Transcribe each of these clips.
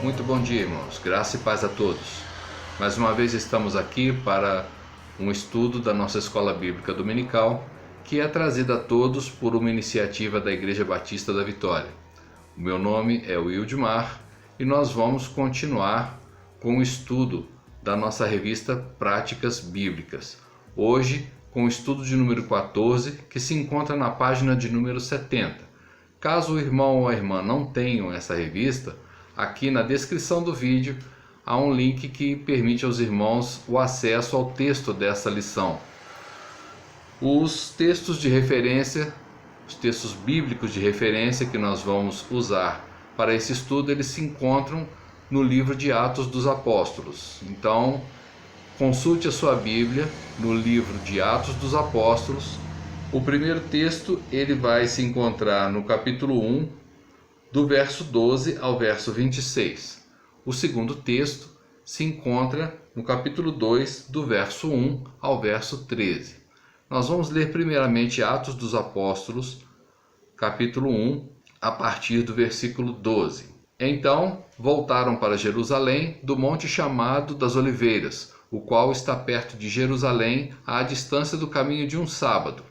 Muito bom dia, irmãos. Graça e paz a todos. Mais uma vez estamos aqui para um estudo da nossa Escola Bíblica Dominical, que é trazida a todos por uma iniciativa da Igreja Batista da Vitória. O meu nome é Wildmar e nós vamos continuar com o estudo da nossa revista Práticas Bíblicas. Hoje, com o estudo de número 14, que se encontra na página de número 70. Caso o irmão ou a irmã não tenham essa revista, aqui na descrição do vídeo há um link que permite aos irmãos o acesso ao texto dessa lição. Os textos de referência, os textos bíblicos de referência que nós vamos usar para esse estudo, eles se encontram no livro de Atos dos Apóstolos. Então, consulte a sua Bíblia no livro de Atos dos Apóstolos. O primeiro texto ele vai se encontrar no capítulo 1, do verso 12 ao verso 26. O segundo texto se encontra no capítulo 2, do verso 1 ao verso 13. Nós vamos ler primeiramente Atos dos Apóstolos, capítulo 1, a partir do versículo 12. Então voltaram para Jerusalém do monte chamado das Oliveiras, o qual está perto de Jerusalém, à distância do caminho de um sábado.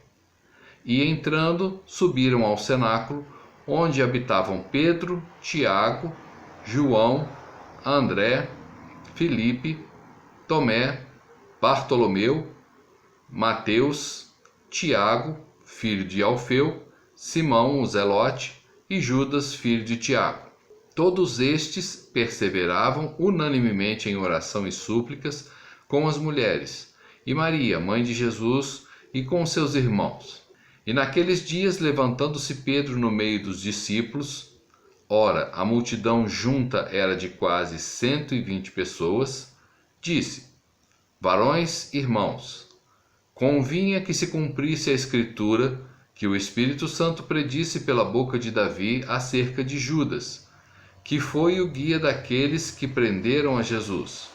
E entrando, subiram ao cenáculo, onde habitavam Pedro, Tiago, João, André, Filipe, Tomé, Bartolomeu, Mateus, Tiago, filho de Alfeu, Simão o Zelote e Judas, filho de Tiago. Todos estes perseveravam unanimemente em oração e súplicas com as mulheres, e Maria, mãe de Jesus, e com seus irmãos. E naqueles dias, levantando-se Pedro no meio dos discípulos, ora, a multidão junta era de quase 120 pessoas, disse: Varões, irmãos, convinha que se cumprisse a Escritura, que o Espírito Santo predisse pela boca de Davi acerca de Judas, que foi o guia daqueles que prenderam a Jesus.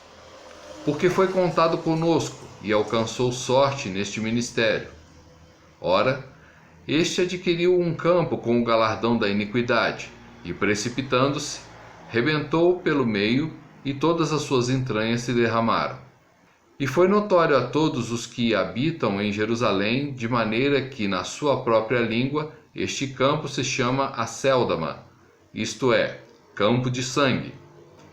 Porque foi contado conosco e alcançou sorte neste ministério. Ora, este adquiriu um campo com o galardão da iniquidade, e precipitando-se, rebentou pelo meio, e todas as suas entranhas se derramaram. E foi notório a todos os que habitam em Jerusalém, de maneira que na sua própria língua este campo se chama Acéldama, isto é, campo de sangue.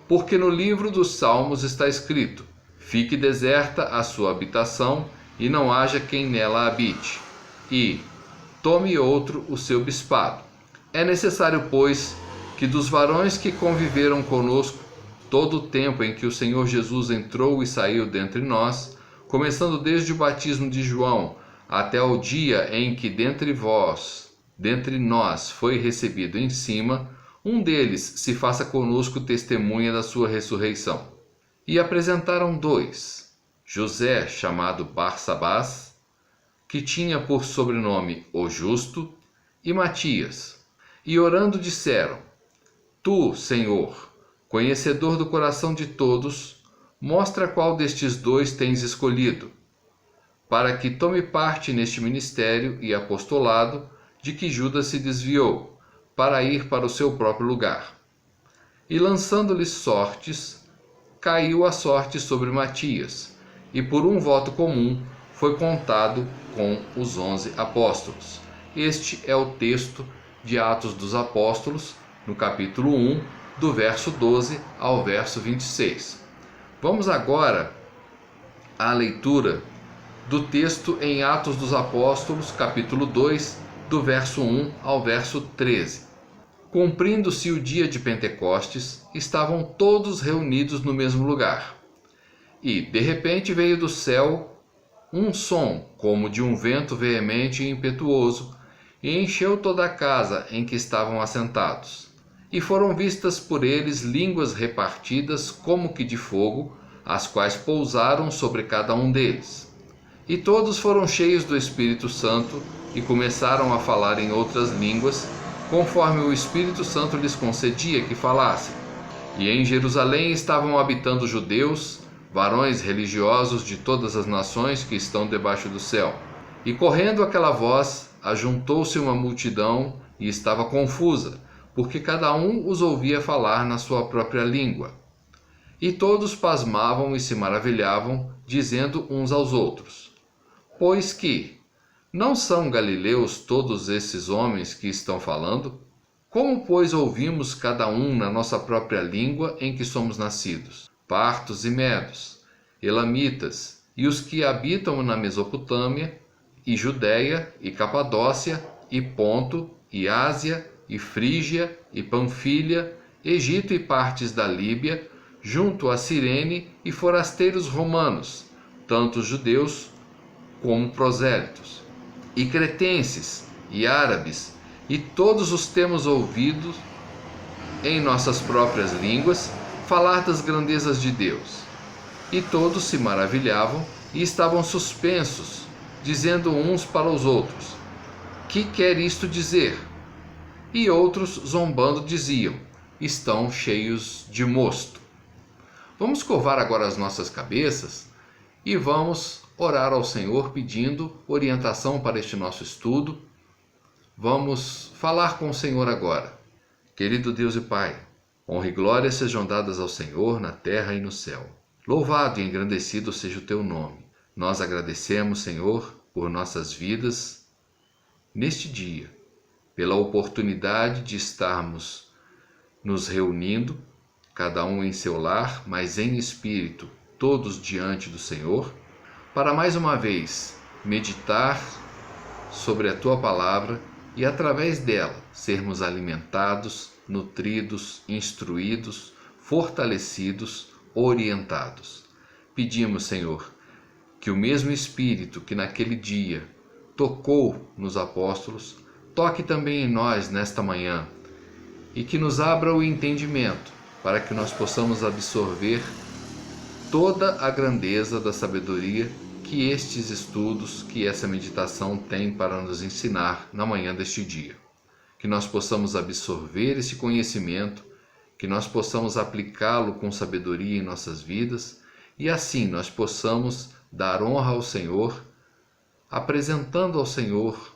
Porque no livro dos Salmos está escrito: Fique deserta a sua habitação, e não haja quem nela habite. E tome outro o seu bispado. É necessário, pois, que dos varões que conviveram conosco todo o tempo em que o Senhor Jesus entrou e saiu dentre nós, começando desde o batismo de João até o dia em que dentre nós foi recebido em cima, um deles se faça conosco testemunha da sua ressurreição. E apresentaram dois: José, chamado Barsabás, que tinha por sobrenome o Justo, e Matias. E orando disseram: Tu, Senhor, conhecedor do coração de todos, mostra qual destes dois tens escolhido, para que tome parte neste ministério e apostolado de que Judas se desviou, para ir para o seu próprio lugar. E lançando-lhes sortes, caiu a sorte sobre Matias, e por um voto comum foi contado com os 11 apóstolos. Este é o texto de Atos dos Apóstolos, no capítulo 1, do verso 12 ao verso 26. Vamos agora à leitura do texto em Atos dos Apóstolos, capítulo 2, do verso 1 ao verso 13. Cumprindo-se o dia de Pentecostes, estavam todos reunidos no mesmo lugar. E, de repente, veio do céu um som como de um vento veemente e impetuoso, e encheu toda a casa em que estavam assentados. E foram vistas por eles línguas repartidas como que de fogo, as quais pousaram sobre cada um deles. E todos foram cheios do Espírito Santo, e começaram a falar em outras línguas, conforme o Espírito Santo lhes concedia que falassem. E em Jerusalém estavam habitando judeus, varões religiosos de todas as nações que estão debaixo do céu. E correndo aquela voz, ajuntou-se uma multidão e estava confusa, porque cada um os ouvia falar na sua própria língua. E todos pasmavam e se maravilhavam, dizendo uns aos outros: Pois que não são galileus todos esses homens que estão falando? Como, pois, ouvimos cada um na nossa própria língua em que somos nascidos? Partos e medos, elamitas, e os que habitam na Mesopotâmia, e Judéia, e Capadócia, e Ponto, e Ásia, e Frígia, e Panfilha, Egito e partes da Líbia, junto a Cirene, e forasteiros romanos, tanto judeus como prosélitos, e cretenses, e árabes, e todos os temos ouvido em nossas próprias línguas falar das grandezas de Deus. E todos se maravilhavam e estavam suspensos, dizendo uns para os outros: Que quer isto dizer? E outros, zombando, diziam: Estão cheios de mosto. Vamos curvar agora as nossas cabeças e vamos orar ao Senhor pedindo orientação para este nosso estudo. Vamos falar com o Senhor agora. Querido Deus e Pai, honra e glória sejam dadas ao Senhor na terra e no céu. Louvado e engrandecido seja o teu nome. Nós agradecemos, Senhor, por nossas vidas neste dia, pela oportunidade de estarmos nos reunindo, cada um em seu lar, mas em espírito, todos diante do Senhor, para mais uma vez meditar sobre a tua palavra e através dela sermos alimentados, nutridos, instruídos, fortalecidos, orientados. Pedimos, Senhor, que o mesmo Espírito que naquele dia tocou nos apóstolos, toque também em nós nesta manhã e que nos abra o entendimento para que nós possamos absorver toda a grandeza da sabedoria que estes estudos, que essa meditação tem para nos ensinar na manhã deste dia. Que nós possamos absorver esse conhecimento, que nós possamos aplicá-lo com sabedoria em nossas vidas e assim nós possamos dar honra ao Senhor, apresentando ao Senhor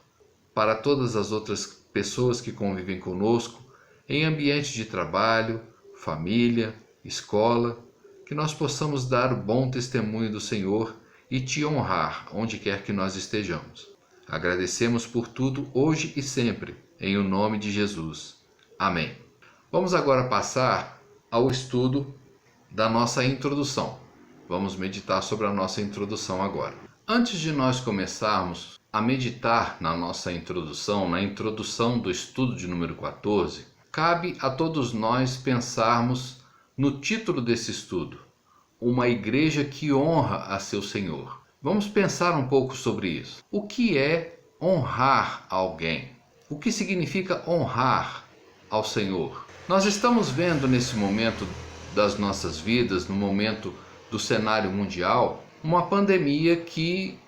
para todas as outras pessoas que convivem conosco em ambiente de trabalho, família, escola, que nós possamos dar bom testemunho do Senhor e te honrar onde quer que nós estejamos. Agradecemos por tudo hoje e sempre, em o nome de Jesus. Amém. Vamos agora passar ao estudo da nossa introdução. Vamos meditar sobre a nossa introdução agora. Antes de nós começarmos a meditar na nossa introdução, na introdução do estudo de número 14, cabe a todos nós pensarmos no título desse estudo: Uma igreja que honra a seu Senhor. Vamos pensar um pouco sobre isso. O que é honrar alguém? O que significa honrar ao Senhor? Nós estamos vendo nesse momento das nossas vidas, no momento do cenário mundial, uma pandemia que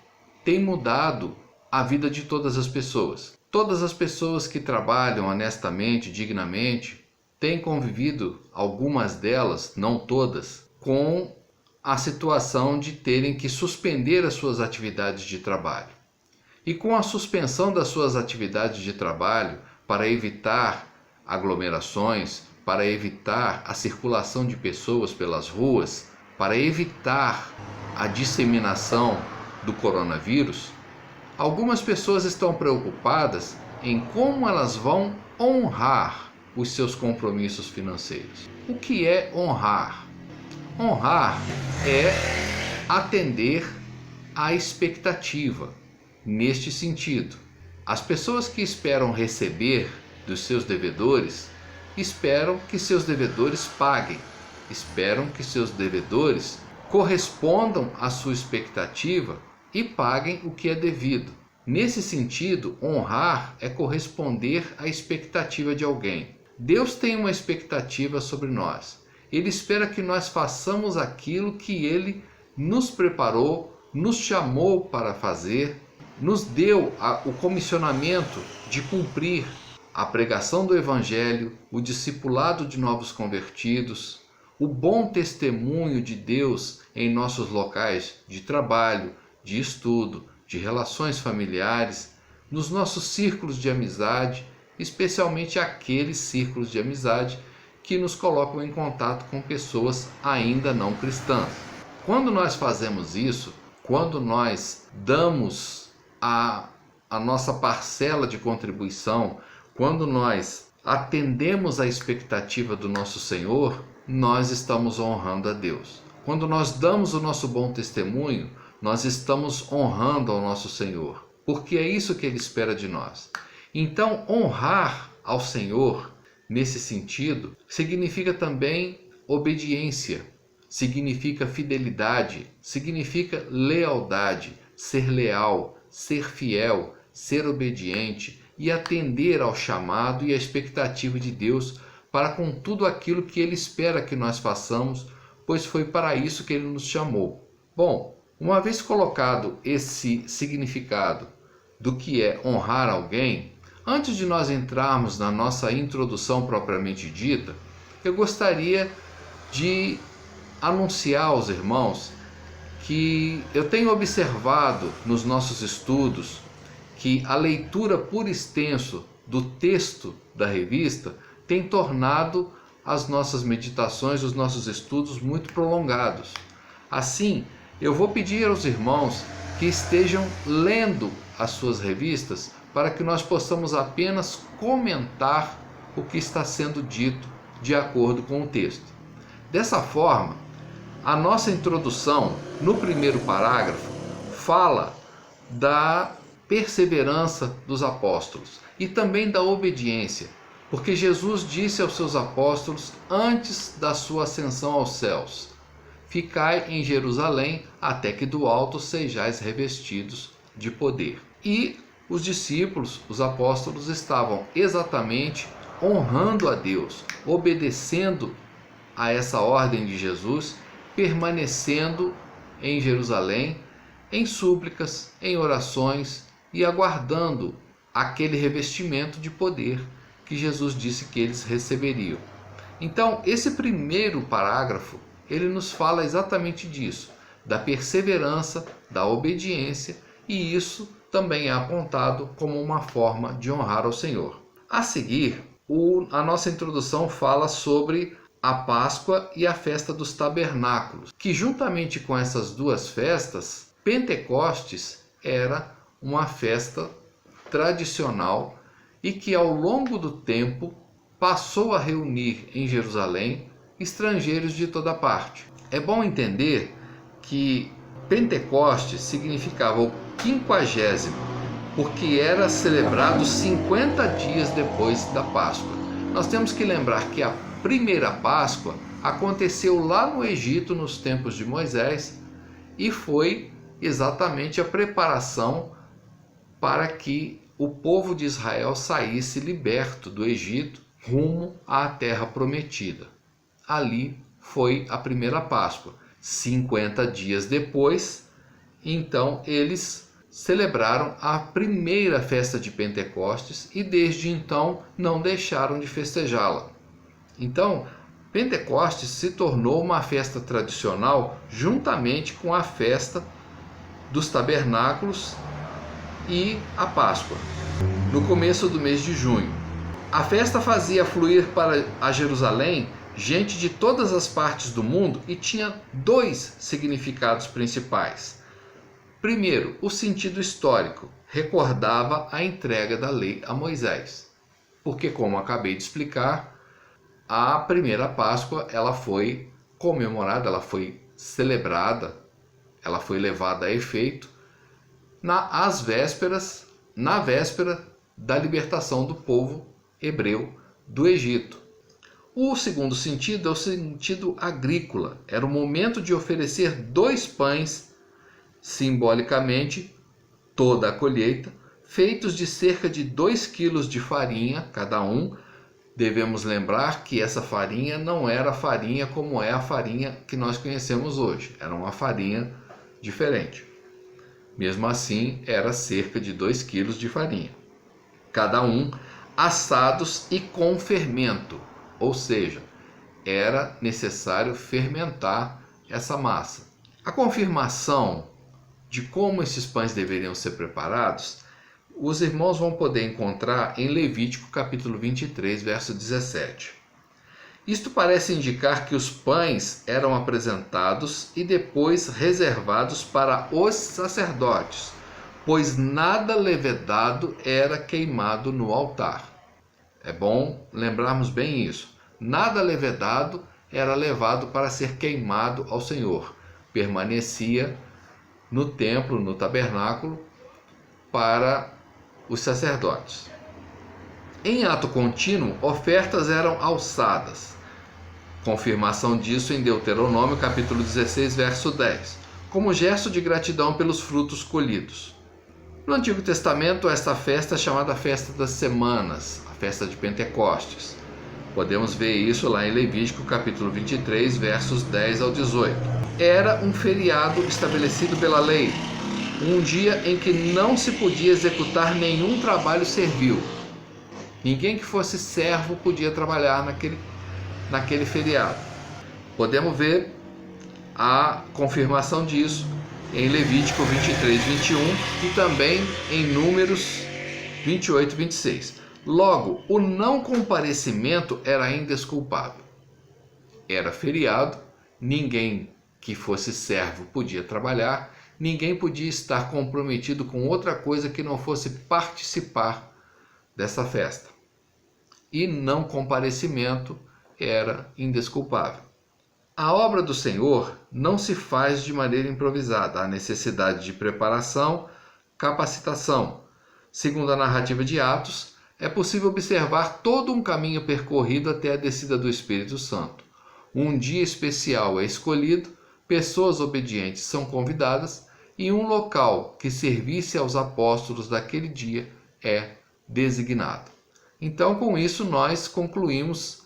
tem mudado a vida de todas as pessoas. Todas as pessoas que trabalham honestamente, dignamente, têm convivido, algumas delas, não todas, com a situação de terem que suspender as suas atividades de trabalho. E com a suspensão das suas atividades de trabalho, para evitar aglomerações, para evitar a circulação de pessoas pelas ruas, para evitar a disseminação do coronavírus, algumas pessoas estão preocupadas em como elas vão honrar os seus compromissos financeiros. O que é honrar? Honrar é atender à expectativa. Neste sentido, as pessoas que esperam receber dos seus devedores, esperam que seus devedores paguem, esperam que seus devedores correspondam à sua expectativa e paguem o que é devido. Nesse sentido, honrar é corresponder à expectativa de alguém. Deus tem uma expectativa sobre nós. Ele espera que nós façamos aquilo que Ele nos preparou, nos chamou para fazer, nos deu o comissionamento de cumprir a pregação do Evangelho, o discipulado de novos convertidos, o bom testemunho de Deus em nossos locais de trabalho, de estudo, de relações familiares, nos nossos círculos de amizade especialmente aqueles círculos de amizade que nos colocam em contato com pessoas ainda não cristãs. Quando nós fazemos isso, quando nós damos a nossa parcela de contribuição, quando nós atendemos à expectativa do nosso Senhor, nós estamos honrando a Deus. Quando nós damos o nosso bom testemunho, nós estamos honrando ao nosso Senhor, porque é isso que Ele espera de nós. Então, honrar ao Senhor, nesse sentido, significa também obediência, significa fidelidade, significa lealdade, ser leal, ser fiel, ser obediente e atender ao chamado e à expectativa de Deus para com tudo aquilo que Ele espera que nós façamos, pois foi para isso que Ele nos chamou. Bom, uma vez colocado esse significado do que é honrar alguém, antes de nós entrarmos na nossa introdução propriamente dita, eu gostaria de anunciar aos irmãos que eu tenho observado nos nossos estudos que a leitura por extenso do texto da revista tem tornado as nossas meditações, os nossos estudos muito prolongados. Assim, eu vou pedir aos irmãos que estejam lendo as suas revistas para que nós possamos apenas comentar o que está sendo dito de acordo com o texto. Dessa forma, a nossa introdução, no primeiro parágrafo, fala da perseverança dos apóstolos e também da obediência, porque Jesus disse aos seus apóstolos antes da sua ascensão aos céus: ficai em Jerusalém até que do alto sejais revestidos de poder. E os discípulos, os apóstolos, estavam exatamente honrando a Deus, obedecendo a essa ordem de Jesus, permanecendo em Jerusalém, em súplicas, em orações e aguardando aquele revestimento de poder que Jesus disse que eles receberiam. Então, esse primeiro parágrafo, ele nos fala exatamente disso, da perseverança, da obediência, e isso também é apontado como uma forma de honrar ao Senhor. A seguir, a nossa introdução fala sobre a Páscoa e a festa dos tabernáculos, que juntamente com essas duas festas, Pentecostes era uma festa tradicional e que ao longo do tempo passou a reunir em Jerusalém estrangeiros de toda parte. É bom entender que Pentecostes significava o 50º, porque era celebrado 50 dias depois da Páscoa. Nós temos que lembrar que a primeira Páscoa aconteceu lá no Egito nos tempos de Moisés e foi exatamente a preparação para que o povo de Israel saísse liberto do Egito rumo à terra prometida. Ali foi a primeira Páscoa. 50 dias depois, então eles celebraram a primeira festa de Pentecostes e desde então não deixaram de festejá-la. Então, Pentecostes se tornou uma festa tradicional juntamente com a festa dos tabernáculos e a Páscoa, no começo do mês de junho. A festa fazia fluir para a Jerusalém gente de todas as partes do mundo e tinha dois significados principais. Primeiro, o sentido histórico, recordava a entrega da lei a Moisés, porque, como acabei de explicar, a primeira Páscoa ela foi comemorada, ela foi celebrada, ela foi levada a efeito na véspera da libertação do povo hebreu do Egito. O segundo sentido é o sentido agrícola. Era o momento de oferecer 2 pães, simbolicamente toda a colheita, feitos de cerca de 2 quilos de farinha cada um. Devemos lembrar que essa farinha não era farinha como é a farinha que nós conhecemos hoje. Era uma farinha diferente. Mesmo assim, era cerca de 2 quilos de farinha. Cada um assados e com fermento. Ou seja, era necessário fermentar essa massa. A confirmação de como esses pães deveriam ser preparados, os irmãos vão poder encontrar em Levítico capítulo 23, verso 17. Isto parece indicar que os pães eram apresentados e depois reservados para os sacerdotes, pois nada levedado era queimado no altar. É bom lembrarmos bem isso. Nada levedado era levado para ser queimado ao Senhor. Permanecia no templo, no tabernáculo, para os sacerdotes. Em ato contínuo, ofertas eram alçadas. Confirmação disso em Deuteronômio capítulo 16, verso 10, como gesto de gratidão pelos frutos colhidos. No Antigo Testamento, esta festa é chamada Festa das Semanas, a festa de Pentecostes. Podemos ver isso lá em Levítico capítulo 23, versos 10 ao 18. Era um feriado estabelecido pela lei, um dia em que não se podia executar nenhum trabalho servil. Ninguém que fosse servo podia trabalhar naquele feriado. Podemos ver a confirmação disso em Levítico 23, 21 e também em Números 28, 26. Logo, o não comparecimento era indesculpável. Era feriado, ninguém que fosse servo podia trabalhar, ninguém podia estar comprometido com outra coisa que não fosse participar dessa festa. E não comparecimento era indesculpável. A obra do Senhor não se faz de maneira improvisada. Há necessidade de preparação, capacitação. Segundo a narrativa de Atos, é possível observar todo um caminho percorrido até a descida do Espírito Santo. Um dia especial é escolhido, pessoas obedientes são convidadas e um local que servisse aos apóstolos daquele dia é designado. Então, com isso, nós concluímos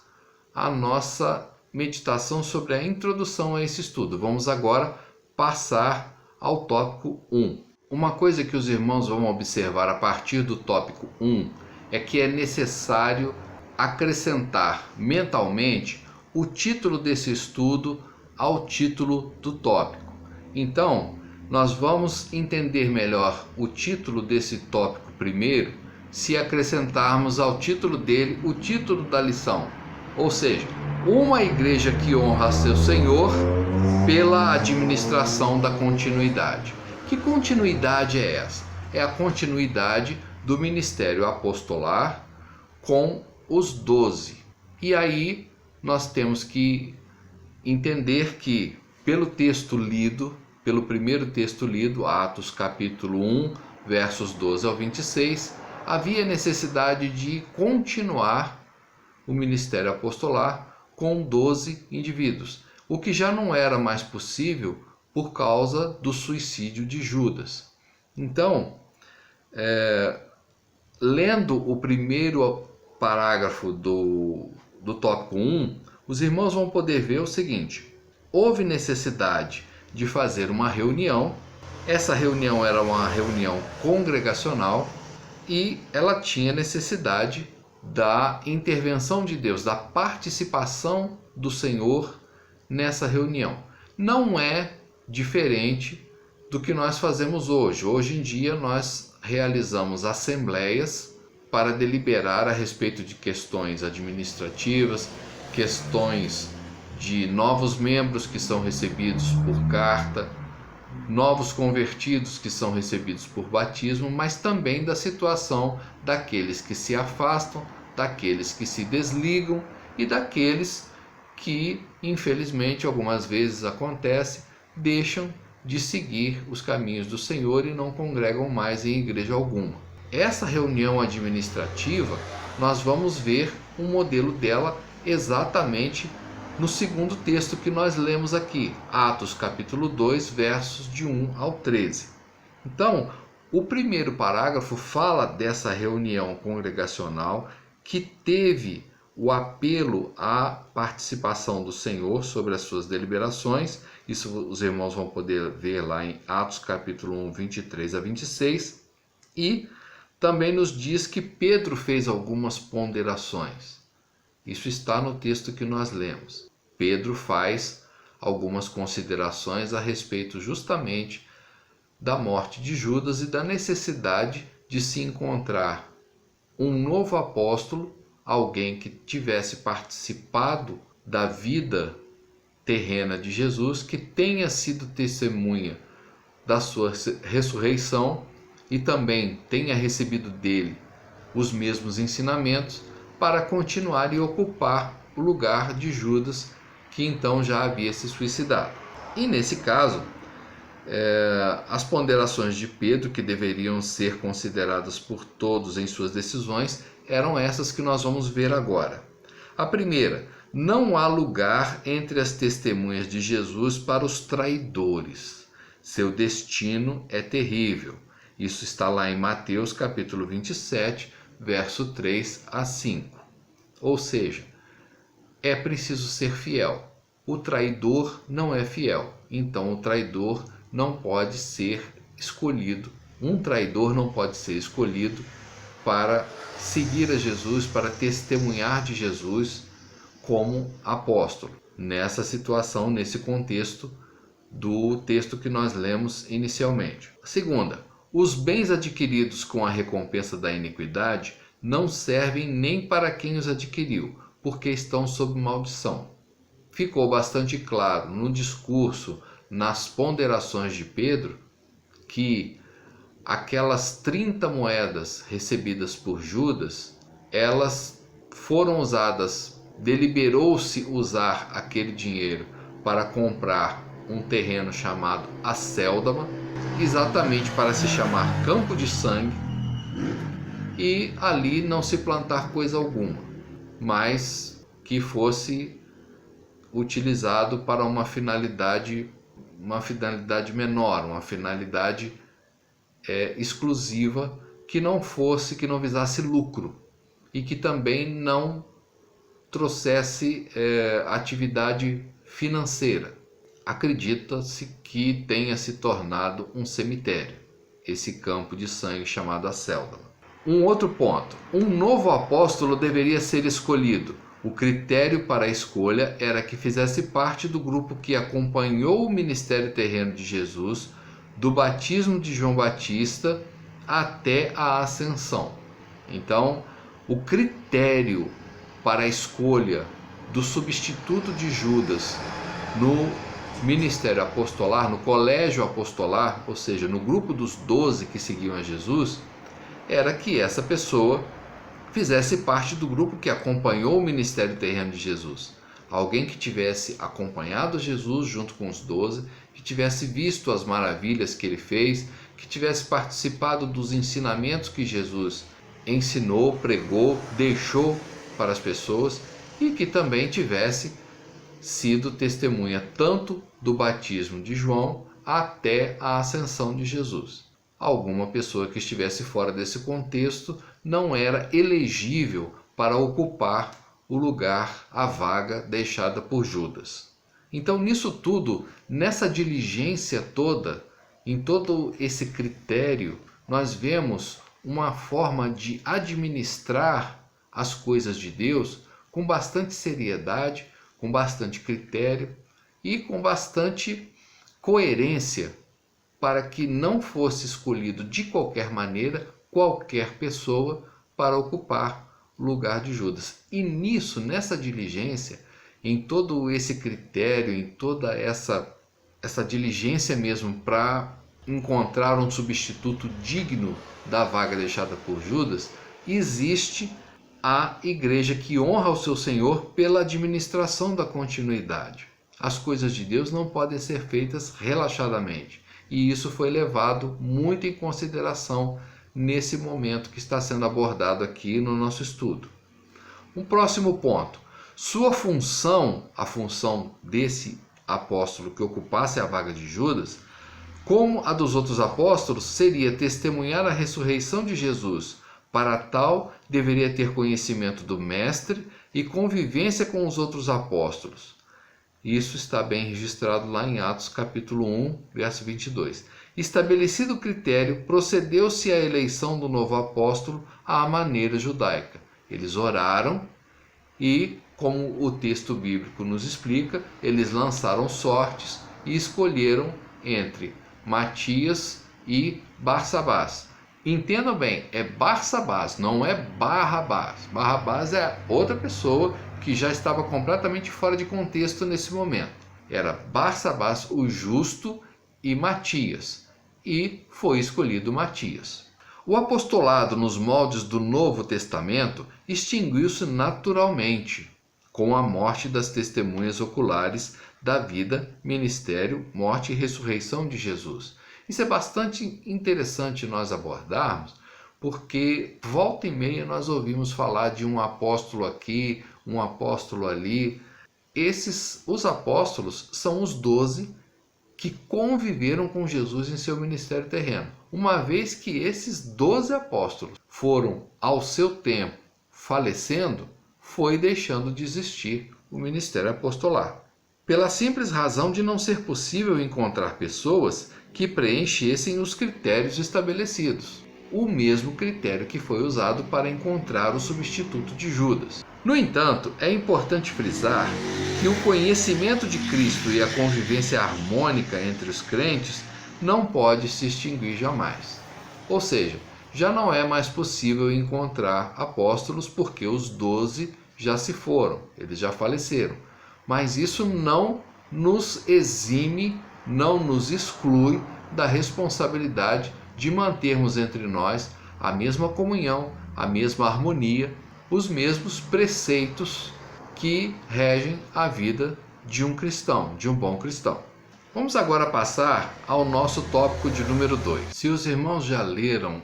a nossa meditação sobre a introdução a esse estudo. Vamos agora passar ao tópico 1. Uma coisa que os irmãos vão observar a partir do tópico 1 é que é necessário acrescentar mentalmente o título desse estudo ao título do tópico. Então, nós vamos entender melhor o título desse tópico primeiro se acrescentarmos ao título dele o título da lição, ou seja, uma igreja que honra seu Senhor pela administração da continuidade. Que continuidade é essa? É a continuidade do ministério apostolar com os 12. E aí nós temos que entender que pelo texto lido, pelo primeiro texto lido, Atos capítulo 1, versos 12 ao 26, havia necessidade de continuar o ministério apostolar com 12 indivíduos, o que já não era mais possível por causa do suicídio de Judas. Então, lendo o primeiro parágrafo do tópico 1, os irmãos vão poder ver o seguinte: houve necessidade de fazer uma reunião. Essa reunião era uma reunião congregacional e ela tinha necessidade da intervenção de Deus, da participação do Senhor nessa reunião. Não é diferente do que nós fazemos hoje. Hoje em dia nós realizamos assembleias para deliberar a respeito de questões administrativas, questões de novos membros que são recebidos por carta, novos convertidos que são recebidos por batismo, mas também da situação daqueles que se afastam, daqueles que se desligam e daqueles que, infelizmente, algumas vezes acontece, deixam de seguir os caminhos do Senhor e não congregam mais em igreja alguma. Essa reunião administrativa, nós vamos ver um modelo dela exatamente no segundo texto que nós lemos aqui, Atos capítulo 2, versos de 1 ao 13. Então, o primeiro parágrafo fala dessa reunião congregacional que teve o apelo à participação do Senhor sobre as suas deliberações. Isso os irmãos vão poder ver lá em Atos capítulo 1, 23 a 26. E também nos diz que Pedro fez algumas ponderações. Isso está no texto que nós lemos. Pedro faz algumas considerações a respeito justamente da morte de Judas e da necessidade de se encontrar um novo apóstolo, alguém que tivesse participado da vida terrena de Jesus, que tenha sido testemunha da sua ressurreição e também tenha recebido dele os mesmos ensinamentos, para continuar e ocupar o lugar de Judas, que então já havia se suicidado. E nesse caso, as ponderações de Pedro, que deveriam ser consideradas por todos em suas decisões, eram essas que nós vamos ver agora. A primeira: não há lugar entre as testemunhas de Jesus para os traidores. Seu destino é terrível. Isso está lá em Mateus capítulo 27, verso 3 a 5. Ou seja, é preciso ser fiel. O traidor não é fiel, então o traidor não pode ser escolhido. Um traidor não pode ser escolhido para seguir a Jesus, para testemunhar de Jesus como apóstolo. Nessa situação, nesse contexto do texto que nós lemos inicialmente. Segunda: os bens adquiridos com a recompensa da iniquidade não servem nem para quem os adquiriu, porque estão sob maldição. Ficou bastante claro no discurso, nas ponderações de Pedro, que aquelas 30 moedas recebidas por Judas, elas foram usadas, deliberou-se usar aquele dinheiro para comprar um terreno chamado Acéldama, exatamente para se chamar Campo de Sangue, e ali não se plantar coisa alguma, mas que fosse utilizado para uma finalidade menor, uma finalidade exclusiva, que não visasse lucro e que também não trouxesse atividade financeira. Acredita-se que tenha se tornado um cemitério, esse campo de sangue chamado Acéldama. Um outro ponto: um novo apóstolo deveria ser escolhido. O critério para a escolha era que fizesse parte do grupo que acompanhou o ministério terreno de Jesus, do batismo de João Batista até a ascensão. Então, o critério para a escolha do substituto de Judas no ministério apostolar, no colégio apostolar, ou seja, no grupo dos 12 que seguiam a Jesus, era que essa pessoa fizesse parte do grupo que acompanhou o ministério terreno de Jesus. Alguém que tivesse acompanhado Jesus junto com os 12, que tivesse visto as maravilhas que ele fez, que tivesse participado dos ensinamentos que Jesus ensinou, pregou, deixou para as pessoas, e que também tivesse sido testemunha tanto do batismo de João até a ascensão de Jesus. Alguma pessoa que estivesse fora desse contexto não era elegível para ocupar o lugar, a vaga deixada por Judas. Então, nisso tudo, nessa diligência toda, em todo esse critério, nós vemos uma forma de administrar as coisas de Deus com bastante seriedade, com bastante critério e com bastante coerência, para que não fosse escolhido de qualquer maneira qualquer pessoa para ocupar o lugar de Judas. E nisso, nessa diligência, em todo esse critério, em toda essa diligência mesmo para encontrar um substituto digno da vaga deixada por Judas, existe a igreja que honra o seu Senhor pela administração da continuidade. As coisas de Deus não podem ser feitas relaxadamente, e isso foi levado muito em consideração nesse momento que está sendo abordado aqui no nosso estudo. Um próximo ponto: sua função, a função desse apóstolo que ocupasse a vaga de Judas, como a dos outros apóstolos, seria testemunhar a ressurreição de Jesus. Para tal, deveria ter conhecimento do Mestre e convivência com os outros apóstolos. Isso está bem registrado lá em Atos capítulo 1, verso 22. Estabelecido o critério, procedeu-se à eleição do novo apóstolo à maneira judaica. Eles oraram e, como o texto bíblico nos explica, eles lançaram sortes e escolheram entre Matias e Barsabás. Entendam bem, é Barsabás, não é Barrabás. Barrabás é outra pessoa que já estava completamente fora de contexto nesse momento. Era Barsabás, o justo, e Matias. E foi escolhido Matias. O apostolado nos moldes do Novo Testamento extinguiu-se naturalmente com a morte das testemunhas oculares da vida, ministério, morte e ressurreição de Jesus. Isso é bastante interessante nós abordarmos, porque volta e meia nós ouvimos falar de um apóstolo aqui, um apóstolo ali. Os apóstolos são os 12 que conviveram com Jesus em seu ministério terreno. Uma vez que esses 12 apóstolos foram, ao seu tempo, falecendo, foi deixando de existir o ministério apostolar. Pela simples razão de não ser possível encontrar pessoas que preenchessem os critérios estabelecidos. O mesmo critério que foi usado para encontrar o substituto de Judas. No entanto, é importante frisar que o conhecimento de Cristo e a convivência harmônica entre os crentes não pode se extinguir jamais. Ou seja, já não é mais possível encontrar apóstolos porque os 12 já se foram, eles já faleceram. Mas isso não nos exime, não nos exclui da responsabilidade de mantermos entre nós a mesma comunhão, a mesma harmonia, os mesmos preceitos que regem a vida de um cristão, de um bom cristão. Vamos agora passar ao nosso tópico de número 2. Se os irmãos já leram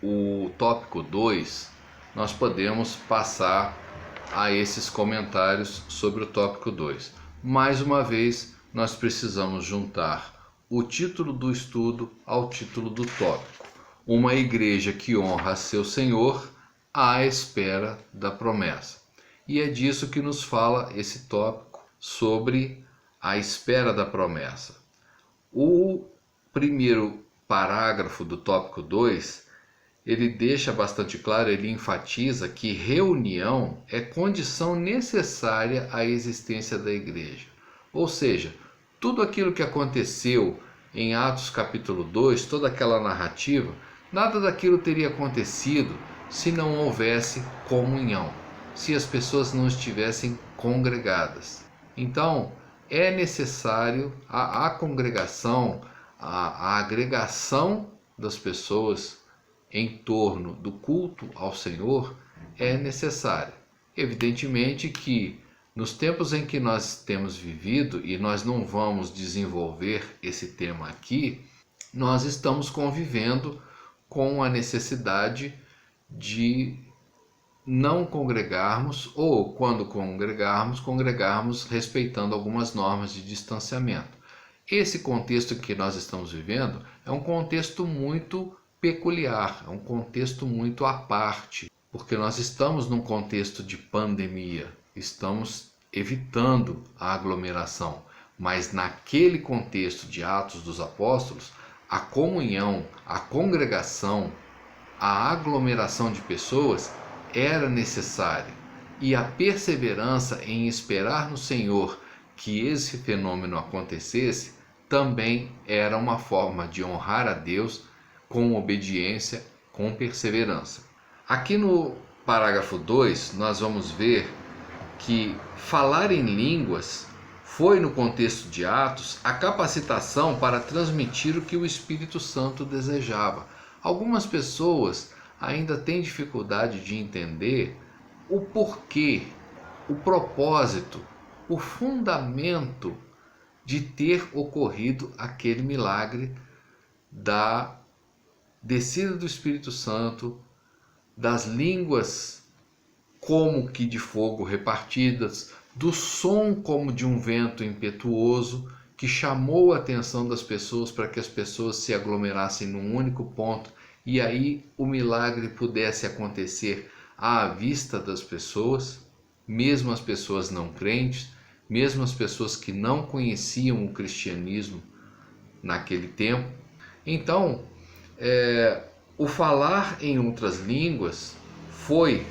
o tópico 2, nós podemos passar a esses comentários sobre o tópico 2. Mais uma vez, nós precisamos juntar o título do estudo ao título do tópico. Uma igreja que honra seu Senhor à espera da promessa. E é disso que nos fala esse tópico, sobre a espera da promessa. O primeiro parágrafo do tópico 2, ele deixa bastante claro, ele enfatiza que reunião é condição necessária à existência da igreja. Ou seja, tudo aquilo que aconteceu em Atos capítulo 2, toda aquela narrativa, nada daquilo teria acontecido se não houvesse comunhão, se as pessoas não estivessem congregadas. Então, é necessário a congregação, a agregação das pessoas em torno do culto ao Senhor é necessária. Evidentemente que nos tempos em que nós temos vivido, e nós não vamos desenvolver esse tema aqui, nós estamos convivendo com a necessidade de não congregarmos, ou quando congregarmos respeitando algumas normas de distanciamento. Esse contexto que nós estamos vivendo é um contexto muito peculiar, é um contexto muito à parte, porque nós estamos num contexto de pandemia, estamos evitando a aglomeração, mas naquele contexto de Atos dos Apóstolos, a comunhão, a congregação, a aglomeração de pessoas era necessária, e a perseverança em esperar no Senhor que esse fenômeno acontecesse também era uma forma de honrar a Deus com obediência, com perseverança. Aqui no parágrafo 2, nós vamos ver que falar em línguas foi, no contexto de Atos, a capacitação para transmitir o que o Espírito Santo desejava. Algumas pessoas ainda têm dificuldade de entender o porquê, o propósito, o fundamento de ter ocorrido aquele milagre da descida do Espírito Santo, das línguas como que de fogo repartidas, do som como de um vento impetuoso que chamou a atenção das pessoas para que as pessoas se aglomerassem num único ponto e aí o milagre pudesse acontecer à vista das pessoas, mesmo as pessoas não crentes, mesmo as pessoas que não conheciam o cristianismo naquele tempo. Então, o falar em outras línguas foi,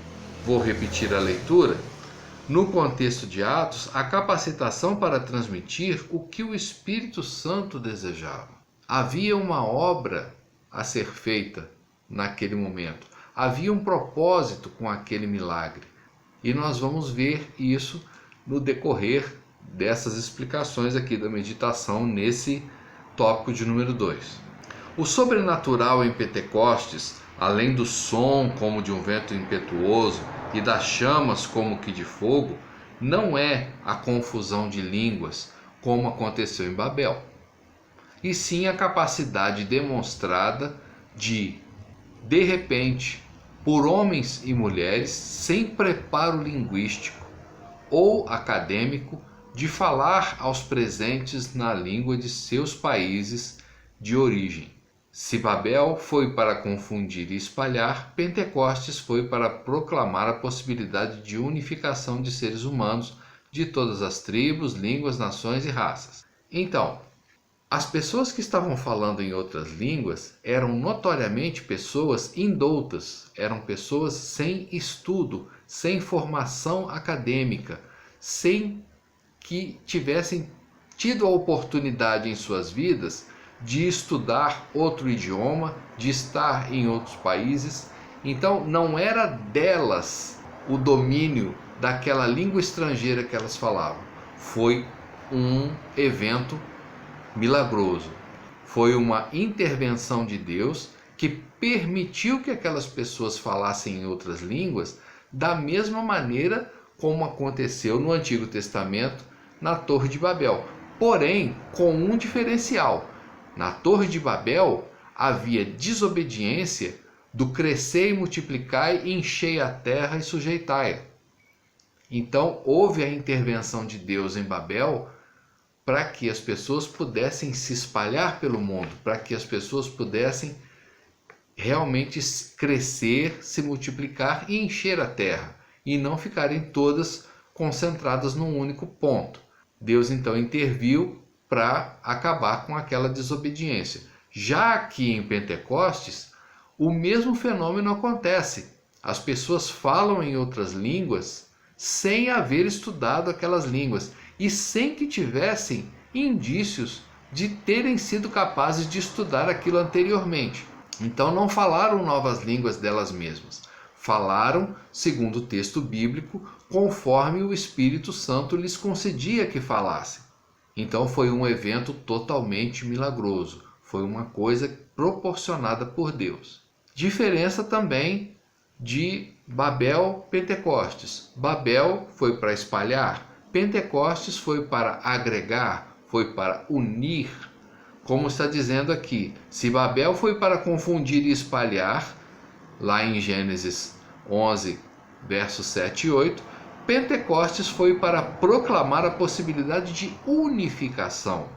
vou repetir a leitura, no contexto de Atos, a capacitação para transmitir o que o Espírito Santo desejava. Havia uma obra a ser feita naquele momento. Havia um propósito com aquele milagre. E nós vamos ver isso no decorrer dessas explicações aqui da meditação nesse tópico de número 2. O sobrenatural em Pentecostes, além do som como de um vento impetuoso e das chamas como que de fogo, não é a confusão de línguas como aconteceu em Babel, e sim a capacidade demonstrada de repente, por homens e mulheres sem preparo linguístico ou acadêmico, de falar aos presentes na língua de seus países de origem. Se Babel foi para confundir e espalhar, Pentecostes foi para proclamar a possibilidade de unificação de seres humanos de todas as tribos, línguas, nações e raças. Então, as pessoas que estavam falando em outras línguas eram notoriamente pessoas indoutas, eram pessoas sem estudo, sem formação acadêmica, sem que tivessem tido a oportunidade em suas vidas de estudar outro idioma, de estar em outros países. Então não era delas o domínio daquela língua estrangeira que elas falavam. Foi um evento milagroso. Foi uma intervenção de Deus que permitiu que aquelas pessoas falassem em outras línguas da mesma maneira como aconteceu no Antigo Testamento na Torre de Babel. Porém, com um diferencial. Na Torre de Babel havia desobediência do crescer e multiplicar, enchei a terra e sujeitai-a. Então houve a intervenção de Deus em Babel para que as pessoas pudessem se espalhar pelo mundo, para que as pessoas pudessem realmente crescer, se multiplicar e encher a terra, e não ficarem todas concentradas num único ponto. Deus então interviu para acabar com aquela desobediência. Já aqui em Pentecostes, o mesmo fenômeno acontece. As pessoas falam em outras línguas sem haver estudado aquelas línguas e sem que tivessem indícios de terem sido capazes de estudar aquilo anteriormente. Então não falaram novas línguas delas mesmas. Falaram, segundo o texto bíblico, conforme o Espírito Santo lhes concedia que falassem. Então foi um evento totalmente milagroso. Foi uma coisa proporcionada por Deus. Diferença também de Babel, Pentecostes. Babel foi para espalhar, Pentecostes foi para agregar, foi para unir. Como está dizendo aqui, se Babel foi para confundir e espalhar, lá em Gênesis 11, versos 7 e 8, Pentecostes foi para proclamar a possibilidade de unificação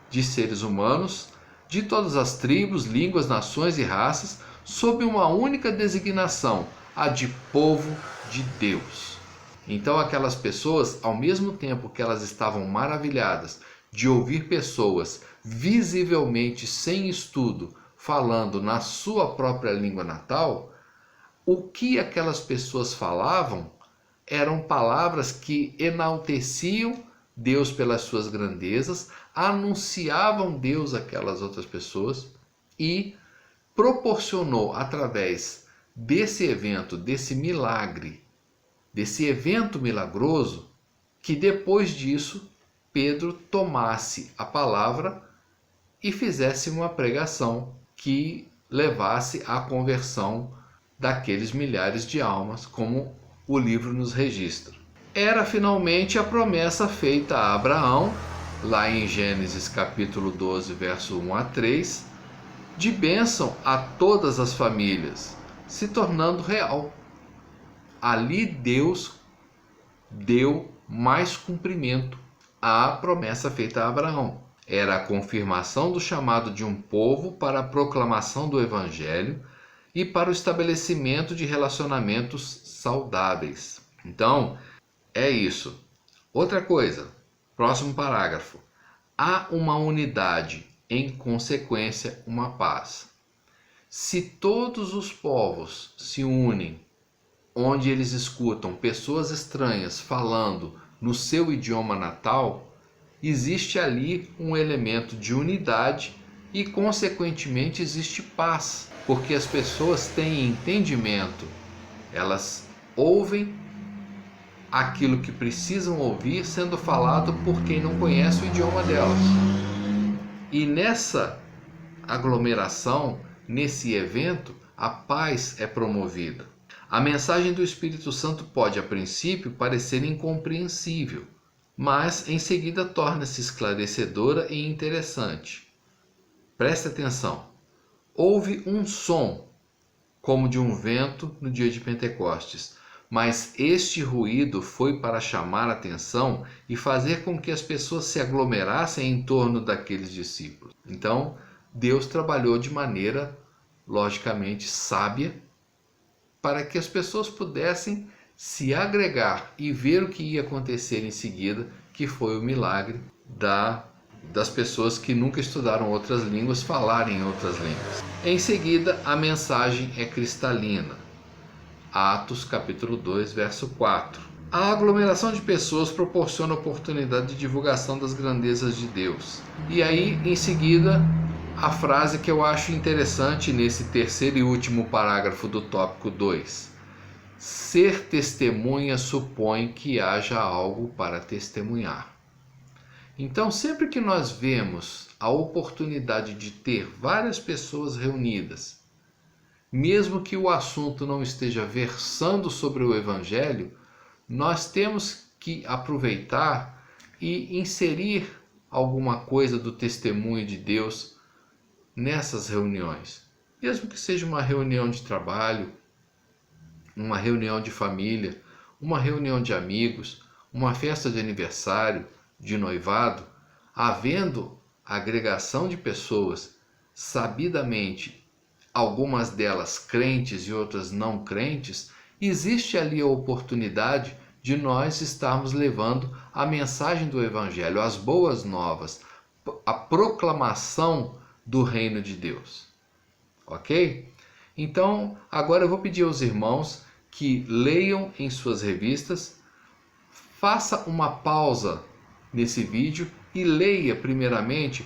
de seres humanos, de todas as tribos, línguas, nações e raças, sob uma única designação, a de povo de Deus. Então aquelas pessoas, ao mesmo tempo que elas estavam maravilhadas de ouvir pessoas visivelmente sem estudo falando na sua própria língua natal, o que aquelas pessoas falavam eram palavras que enalteciam Deus pelas suas grandezas, anunciavam Deus àquelas outras pessoas e proporcionou através desse evento, desse milagre, desse evento milagroso, que depois disso Pedro tomasse a palavra e fizesse uma pregação que levasse à conversão daqueles milhares de almas, como o livro nos registra. Era finalmente a promessa feita a Abraão, lá em Gênesis capítulo 12, verso 1 a 3, de bênção a todas as famílias, se tornando real. Ali Deus deu mais cumprimento à promessa feita a Abraão. Era a confirmação do chamado de um povo para a proclamação do Evangelho e para o estabelecimento de relacionamentos saudáveis. Então, é isso. Outra coisa, próximo parágrafo. Há uma unidade, em consequência, uma paz. Se todos os povos se unem, onde eles escutam pessoas estranhas falando no seu idioma natal, existe ali um elemento de unidade e, consequentemente, existe paz, porque as pessoas têm entendimento, elas ouvem aquilo que precisam ouvir sendo falado por quem não conhece o idioma delas. E nessa aglomeração, nesse evento, a paz é promovida. A mensagem do Espírito Santo pode, a princípio, parecer incompreensível, mas em seguida torna-se esclarecedora e interessante. Preste atenção. Houve um som, como de um vento no dia de Pentecostes, mas este ruído foi para chamar a atenção e fazer com que as pessoas se aglomerassem em torno daqueles discípulos. Então, Deus trabalhou de maneira, logicamente, sábia, para que as pessoas pudessem se agregar e ver o que ia acontecer em seguida, que foi o milagre das pessoas que nunca estudaram outras línguas falarem outras línguas. Em seguida, a mensagem é cristalina. Atos capítulo 2, verso 4. A aglomeração de pessoas proporciona oportunidade de divulgação das grandezas de Deus. E aí, em seguida, a frase que eu acho interessante nesse terceiro e último parágrafo do tópico 2. Ser testemunha supõe que haja algo para testemunhar. Então, sempre que nós vemos a oportunidade de ter várias pessoas reunidas, mesmo que o assunto não esteja versando sobre o Evangelho, nós temos que aproveitar e inserir alguma coisa do testemunho de Deus nessas reuniões. Mesmo que seja uma reunião de trabalho, uma reunião de família, uma reunião de amigos, uma festa de aniversário, de noivado, havendo agregação de pessoas, sabidamente, algumas delas crentes e outras não crentes, existe ali a oportunidade de nós estarmos levando a mensagem do Evangelho, as boas novas, a proclamação do reino de Deus. Ok? Então, agora eu vou pedir aos irmãos que leiam em suas revistas, faça uma pausa nesse vídeo e leia primeiramente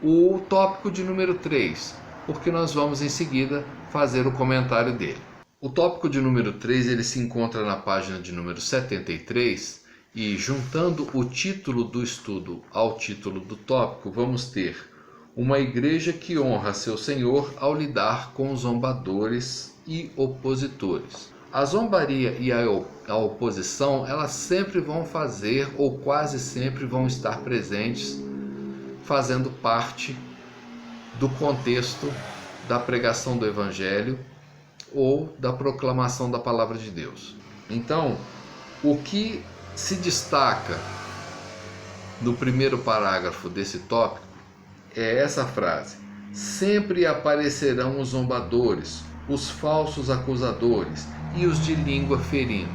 o tópico de número 3, porque nós vamos em seguida fazer o comentário dele. O tópico de número 3 ele se encontra na página de número 73 e, juntando o título do estudo ao título do tópico, vamos ter uma igreja que honra seu Senhor ao lidar com zombadores e opositores. A zombaria e a oposição, elas sempre vão fazer, ou quase sempre vão estar presentes, fazendo parte do contexto da pregação do Evangelho ou da proclamação da Palavra de Deus. Então, o que se destaca no primeiro parágrafo desse tópico é essa frase: sempre aparecerão os zombadores, os falsos acusadores e os de língua ferina.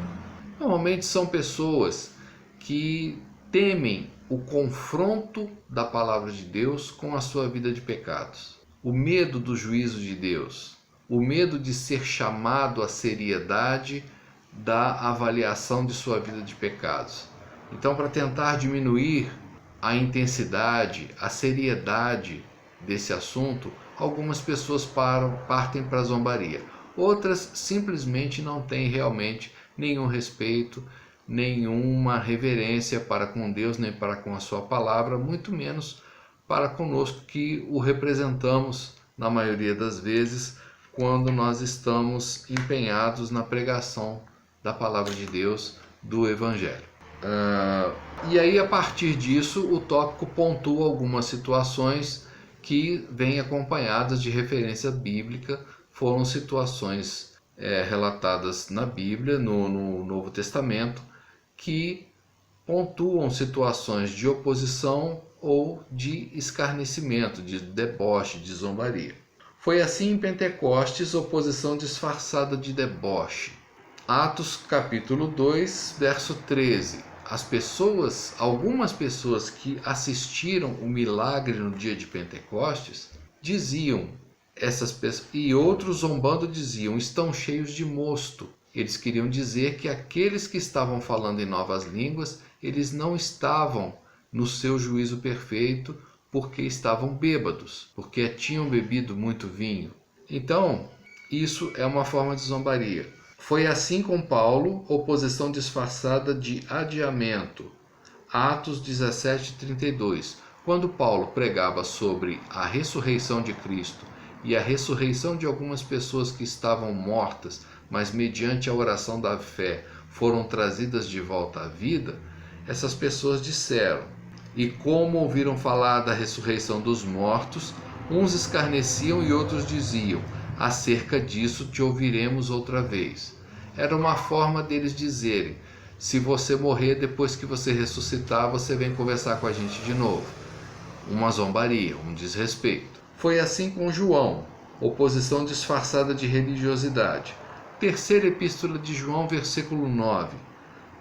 Normalmente são pessoas que temem o confronto da palavra de Deus com a sua vida de pecados. O medo do juízo de Deus, o medo de ser chamado à seriedade da avaliação de sua vida de pecados. Então, para tentar diminuir a intensidade, a seriedade desse assunto, algumas pessoas partem para a zombaria. Outras simplesmente não têm realmente nenhum respeito, nenhuma reverência para com Deus, nem para com a sua palavra, muito menos para conosco que o representamos na maioria das vezes quando nós estamos empenhados na pregação da palavra de Deus, do Evangelho. E aí, a partir disso, o tópico pontua algumas situações que vêm acompanhadas de referência bíblica, foram situações relatadas na Bíblia, no Novo Testamento, que pontuam situações de oposição ou de escarnecimento, de deboche, de zombaria. Foi assim em Pentecostes, oposição disfarçada de deboche. Atos capítulo 2, verso 13. Algumas pessoas que assistiram o milagre no dia de Pentecostes, diziam, e outros zombando diziam, estão cheios de mosto. Eles queriam dizer que aqueles que estavam falando em novas línguas, eles não estavam no seu juízo perfeito, porque estavam bêbados, porque tinham bebido muito vinho. Então, isso é uma forma de zombaria. Foi assim com Paulo, oposição disfarçada de adiamento. Atos 17:32. Quando Paulo pregava sobre a ressurreição de Cristo e a ressurreição de algumas pessoas que estavam mortas, mas mediante a oração da fé foram trazidas de volta à vida, essas pessoas disseram: e como ouviram falar da ressurreição dos mortos, uns escarneciam e outros diziam: acerca disso te ouviremos outra vez. Era uma forma deles dizerem: se você morrer depois que você ressuscitar, você vem conversar com a gente de novo. Uma zombaria, um desrespeito. Foi assim com João, oposição disfarçada de religiosidade. Terceira epístola de João, versículo 9.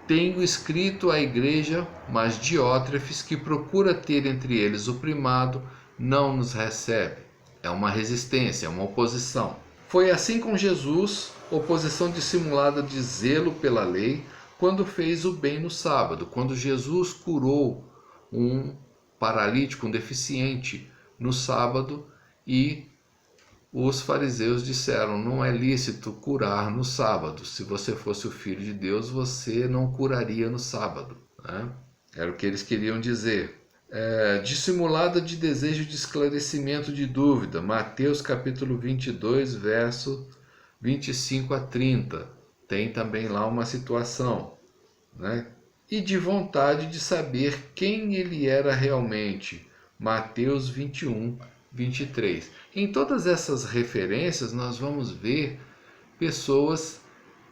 Tenho escrito à igreja, mas Diótrefes, que procura ter entre eles o primado, não nos recebe. É uma resistência, é uma oposição. Foi assim com Jesus, oposição dissimulada de zelo pela lei, quando fez o bem no sábado, quando Jesus curou um paralítico, um deficiente no sábado, e os fariseus disseram: não é lícito curar no sábado. Se você fosse o Filho de Deus, você não curaria no sábado, né? Era o que eles queriam dizer. Dissimulada de desejo de esclarecimento de dúvida. Mateus capítulo 22, verso 25 a 30. Tem também lá uma situação, né? E de vontade de saber quem ele era realmente. Mateus 21, 23. Em todas essas referências nós vamos ver pessoas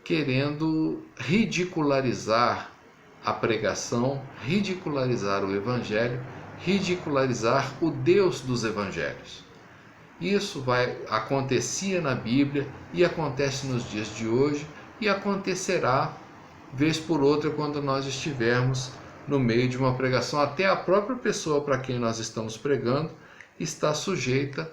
querendo ridicularizar a pregação, ridicularizar o evangelho, ridicularizar o Deus dos evangelhos. Isso acontecia na Bíblia e acontece nos dias de hoje e acontecerá vez por outra quando nós estivermos no meio de uma pregação. Até a própria pessoa para quem nós estamos pregando está sujeita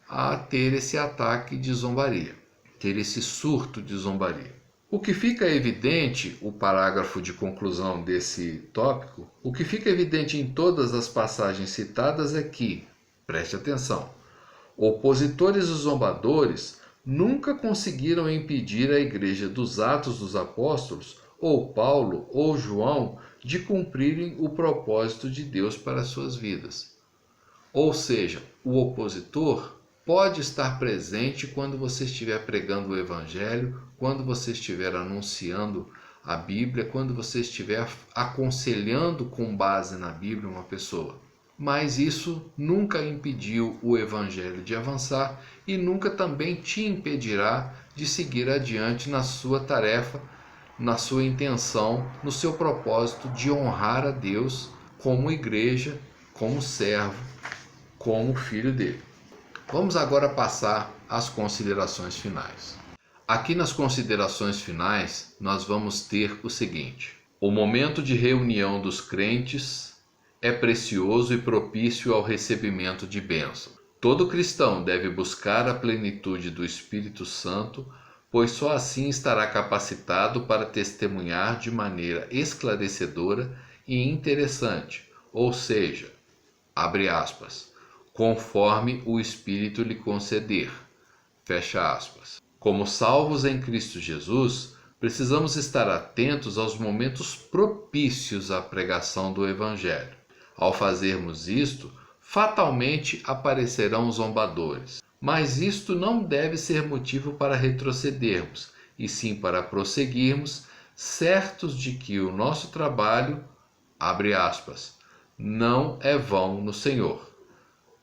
a ter esse ataque de zombaria, ter esse surto de zombaria. O que fica evidente, o parágrafo de conclusão desse tópico, o que fica evidente em todas as passagens citadas é que, preste atenção, opositores e zombadores nunca conseguiram impedir a igreja dos Atos dos Apóstolos, ou Paulo, ou João, de cumprirem o propósito de Deus para as suas vidas. Ou seja, o opositor pode estar presente quando você estiver pregando o Evangelho, quando você estiver anunciando a Bíblia, quando você estiver aconselhando com base na Bíblia uma pessoa. Mas isso nunca impediu o Evangelho de avançar e nunca também te impedirá de seguir adiante na sua tarefa, na sua intenção, no seu propósito de honrar a Deus como igreja, como servo, como filho dele. Vamos agora passar às considerações finais. Aqui nas considerações finais, nós vamos ter o seguinte: o momento de reunião dos crentes é precioso e propício ao recebimento de bênção. Todo cristão deve buscar a plenitude do Espírito Santo, pois só assim estará capacitado para testemunhar de maneira esclarecedora e interessante, ou seja, abre aspas, conforme o Espírito lhe conceder, fecha aspas. Como salvos em Cristo Jesus, precisamos estar atentos aos momentos propícios à pregação do Evangelho. Ao fazermos isto, fatalmente aparecerão zombadores. Mas isto não deve ser motivo para retrocedermos, e sim para prosseguirmos, certos de que o nosso trabalho, abre aspas, não é vão no Senhor.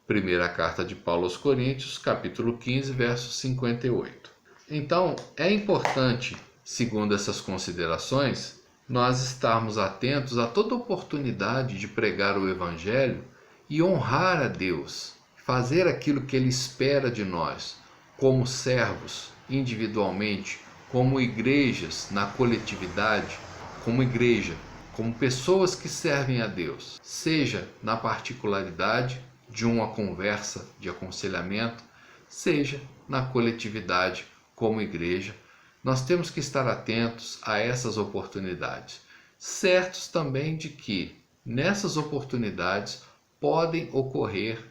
Primeira carta de Paulo aos Coríntios, capítulo 15, verso 58. Então, é importante, segundo essas considerações, nós estarmos atentos a toda oportunidade de pregar o Evangelho e honrar a Deus, fazer aquilo que Ele espera de nós, como servos, individualmente, como igrejas, na coletividade, como igreja, como pessoas que servem a Deus, seja na particularidade de uma conversa de aconselhamento, seja na coletividade como igreja. Nós temos que estar atentos a essas oportunidades, certos também de que nessas oportunidades podem ocorrer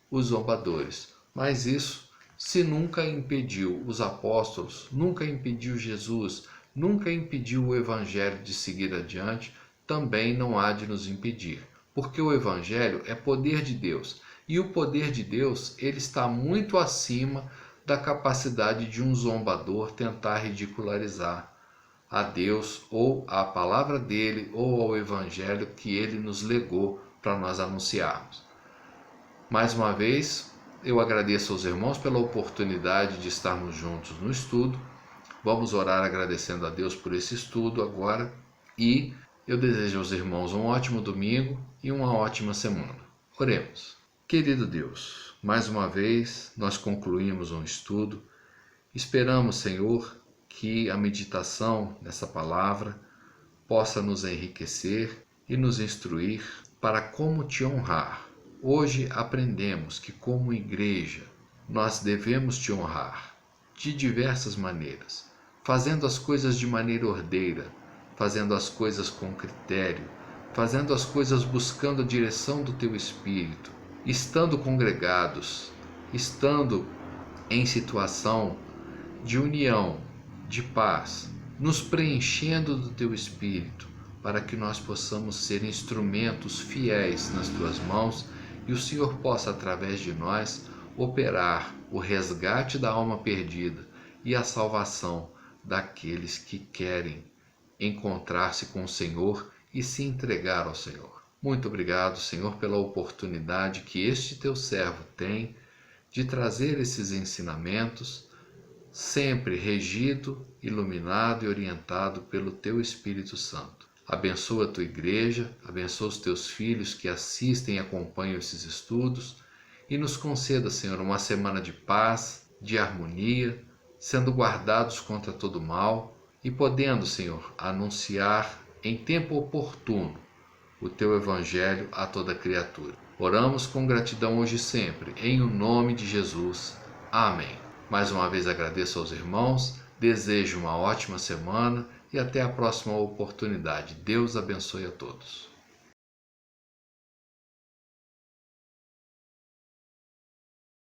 os zombadores, mas isso se nunca impediu os apóstolos, nunca impediu Jesus, nunca impediu o Evangelho de seguir adiante, também não há de nos impedir, porque o Evangelho é poder de Deus, e o poder de Deus ele está muito acima da capacidade de um zombador tentar ridicularizar a Deus ou a palavra dele ou ao Evangelho que ele nos legou para nós anunciarmos. Mais uma vez, eu agradeço aos irmãos pela oportunidade de estarmos juntos no estudo. Vamos orar agradecendo a Deus por esse estudo agora e eu desejo aos irmãos um ótimo domingo e uma ótima semana. Oremos. Querido Deus, mais uma vez nós concluímos um estudo. Esperamos, Senhor, que a meditação nessa palavra possa nos enriquecer e nos instruir para como te honrar. Hoje aprendemos que, como igreja, nós devemos te honrar de diversas maneiras, fazendo as coisas de maneira ordeira, fazendo as coisas com critério, fazendo as coisas buscando a direção do teu Espírito, estando congregados, estando em situação de união, de paz, nos preenchendo do teu Espírito, para que nós possamos ser instrumentos fiéis nas tuas mãos e o Senhor possa, através de nós, operar o resgate da alma perdida e a salvação daqueles que querem encontrar-se com o Senhor e se entregar ao Senhor. Muito obrigado, Senhor, pela oportunidade que este teu servo tem de trazer esses ensinamentos, sempre regido, iluminado e orientado pelo teu Espírito Santo. Abençoa a tua igreja, abençoa os teus filhos que assistem e acompanham esses estudos e nos conceda, Senhor, uma semana de paz, de harmonia, sendo guardados contra todo mal e podendo, Senhor, anunciar em tempo oportuno o teu Evangelho a toda criatura. Oramos com gratidão hoje e sempre, em o nome de Jesus. Amém. Mais uma vez agradeço aos irmãos, desejo uma ótima semana e até a próxima oportunidade. Deus abençoe a todos.